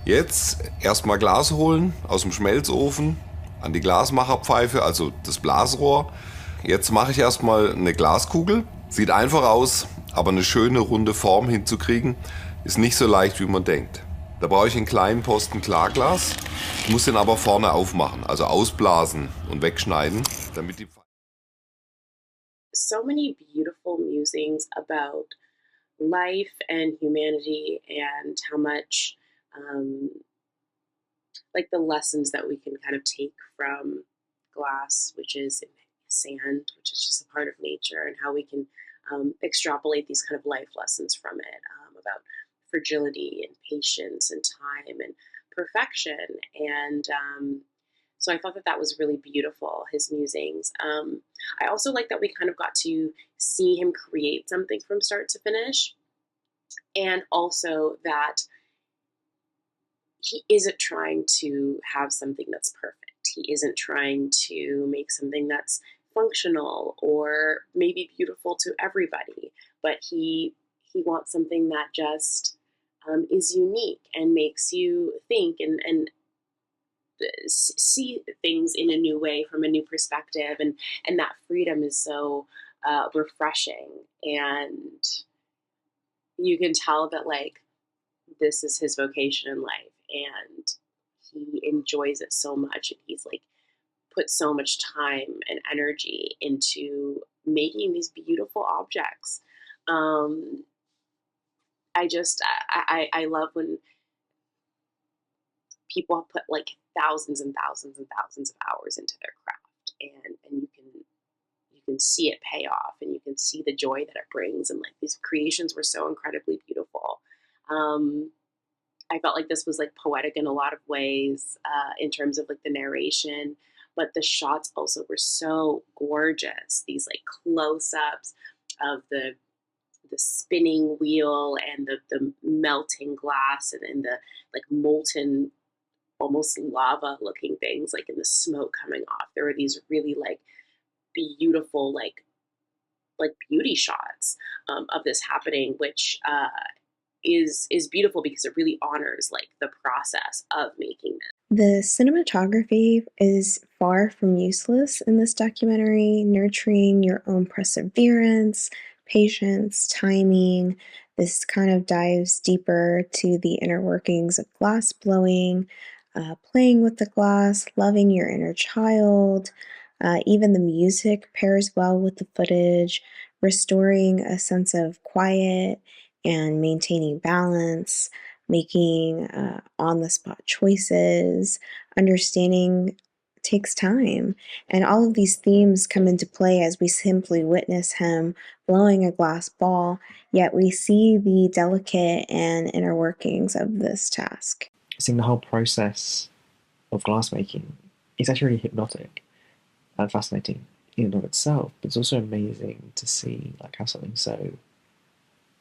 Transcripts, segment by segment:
Jetzt erstmal Glas holen aus dem Schmelzofen, an die Glasmacherpfeife, also das Blasrohr. Jetzt mache ich erstmal eine Glaskugel. Sieht einfach aus, aber eine schöne runde Form hinzukriegen, ist nicht so leicht, wie man denkt. Da brauche ich einen kleinen Posten Klarglas. Ich muss den aber vorne aufmachen, also ausblasen und wegschneiden, damit die... So many beautiful musings about life and humanity and how much um, like the lessons that we can kind of take from glass, which is sand, which is just a part of nature, and how we can extrapolate these kind of life lessons from it about fragility and patience and time and perfection. And so I thought that that was really beautiful, his musings. I also like that we kind of got to see him create something from start to finish, and also that he isn't trying to have something that's perfect. He isn't trying to make something that's functional or maybe beautiful to everybody, but he wants something that just is unique and makes you think and see things in a new way from a new perspective, and that freedom is so refreshing, and you can tell that like this is his vocation in life, and he enjoys it so much, and he's like put so much time and energy into making these beautiful objects. um I love when people put like thousands and thousands and thousands of hours into their craft, and you can see it pay off, and you can see the joy that it brings, and like these creations were so incredibly beautiful. um I felt like this was like poetic in a lot of ways, in terms of like the narration, but the shots also were so gorgeous. These like close-ups of the spinning wheel and the melting glass, and the like molten, almost lava looking things like in the smoke coming off. There were these really like beautiful like beauty shots of this happening, which is beautiful because it really honors like the process of making this. The cinematography is far from useless in this documentary, nurturing your own perseverance, patience, timing. This kind of dives deeper to the inner workings of glass blowing, playing with the glass, loving your inner child. Even the music pairs well with the footage, restoring a sense of quiet and maintaining balance, making on the spot choices, understanding takes time. And all of these themes come into play as we simply witness him blowing a glass ball, yet we see the delicate and inner workings of this task. Seeing the whole process of glassmaking is actually really hypnotic and fascinating in and of itself, but it's also amazing to see like how something so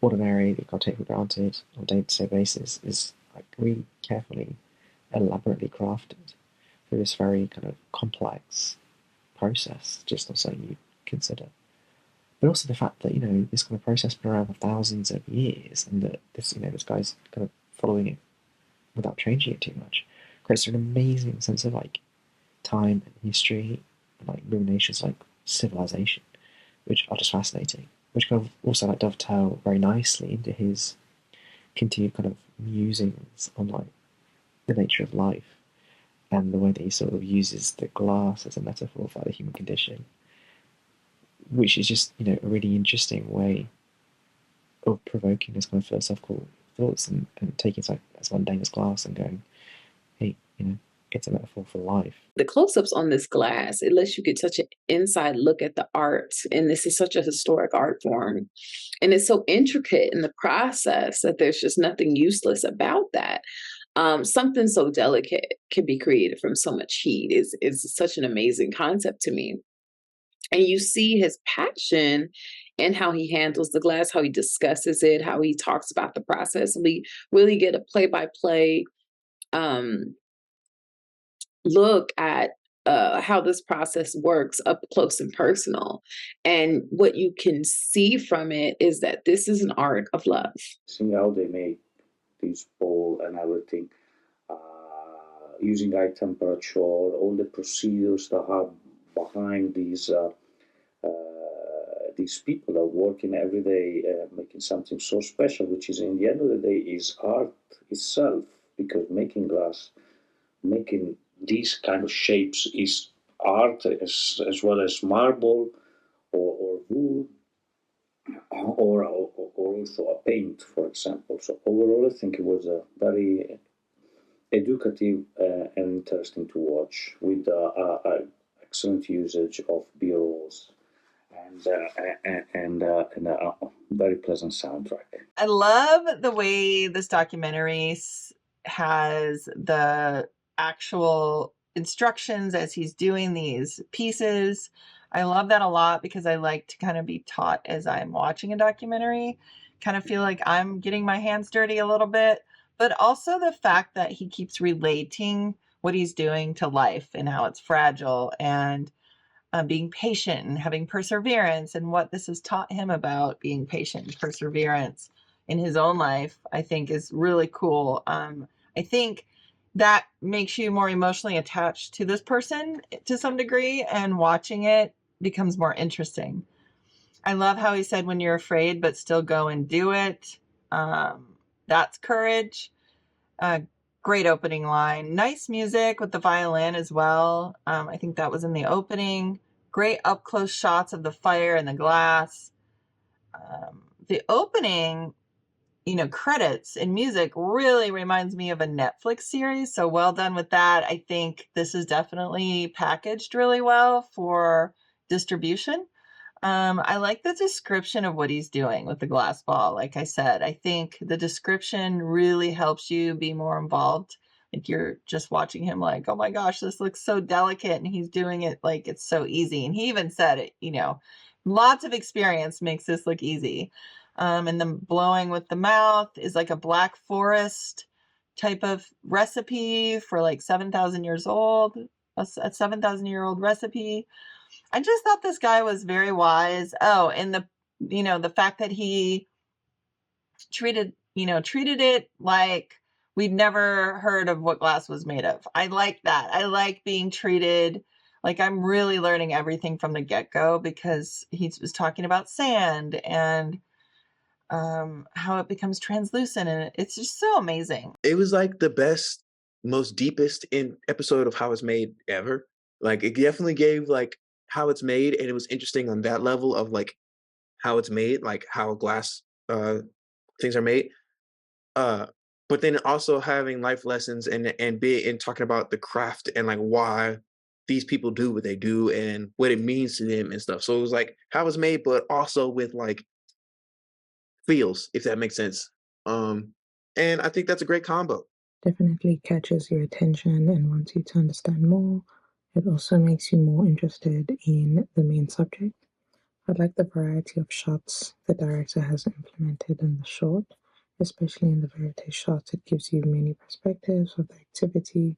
ordinary that you can't take for granted on a day-to-day basis is like really carefully, elaborately crafted through this very kind of complex process, just not something you consider. But also the fact that, this kind of process has been around for thousands of years, and that this guy's kind of following it without changing it too much creates an amazing sense of like time and history and like ruminations, like civilization, which are just fascinating, which kind of also like dovetail very nicely into his continued kind of musings on like the nature of life and the way that he sort of uses the glass as a metaphor for the human condition, which is just a really interesting way of provoking this kind of philosophical thoughts, and taking something as mundane as glass and going, hey, it's a metaphor for life. The close-ups on this glass, it lets you get such an inside look at the art, and this is such a historic art form, and it's so intricate in the process that there's just nothing useless about that. Something so delicate can be created from so much heat is such an amazing concept to me. And you see his passion and how he handles the glass, how he discusses it, how he talks about the process. We really get a play-by-play look at how this process works up close and personal. And what you can see from it is that this is an art of love. Seeing how they make this ball and everything, using high temperature, all the procedures that are behind these people are working every day, making something so special, which is in the end of the day is art itself, because making glass, making these kind of shapes is art as well as marble or wood or also a paint, for example. So overall, I think it was a very educative and interesting to watch, with excellent usage of B-rolls and a very pleasant soundtrack. I love the way this documentary has the actual instructions as he's doing these pieces. I love that a lot because I like to kind of be taught as I'm watching a documentary, kind of feel like I'm getting my hands dirty a little bit, but also the fact that he keeps relating what he's doing to life and how it's fragile, and being patient and having perseverance, and what this has taught him about being patient and perseverance in his own life, I think is really cool. I think that makes you more emotionally attached to this person to some degree, and watching it becomes more interesting. I love how he said, when you're afraid, but still go and do it. That's courage. Great opening line. Nice music with the violin as well. I think that was in the opening. Great up close shots of the fire and the glass. The opening, credits and music really reminds me of a Netflix series. So well done with that. I think this is definitely packaged really well for distribution. I like the description of what he's doing with the glass ball. Like I said, I think the description really helps you be more involved. Like you're just watching him like, oh my gosh, this looks so delicate, and he's doing it like it's so easy. And he even said it, lots of experience makes this look easy. And the blowing with the mouth is like a Black Forest type of recipe for like 7,000 years old, a 7,000-year-old recipe. I just thought this guy was very wise. Oh, and the fact that he treated it like we'd never heard of what glass was made of. I like that. I like being treated like I'm really learning everything from the get-go, because he was talking about sand and how it becomes translucent, and it's just so amazing. It was like the best, most deepest episode of How It's Made ever. Like it definitely gave like how it's made, and it was interesting on that level of like how it's made, like how glass things are made. But then also having life lessons and talking about the craft and like why these people do what they do and what it means to them and stuff. So it was like how it's made, but also with like feels, if that makes sense. And I think that's a great combo. Definitely catches your attention and wants you to understand more. It also makes you more interested in the main subject. I like the variety of shots the director has implemented in the short, especially in the variety shots. It gives you many perspectives of the activity,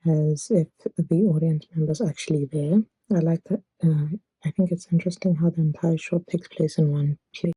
as if the audience member's actually there. I like that. I think it's interesting how the entire short takes place in one place.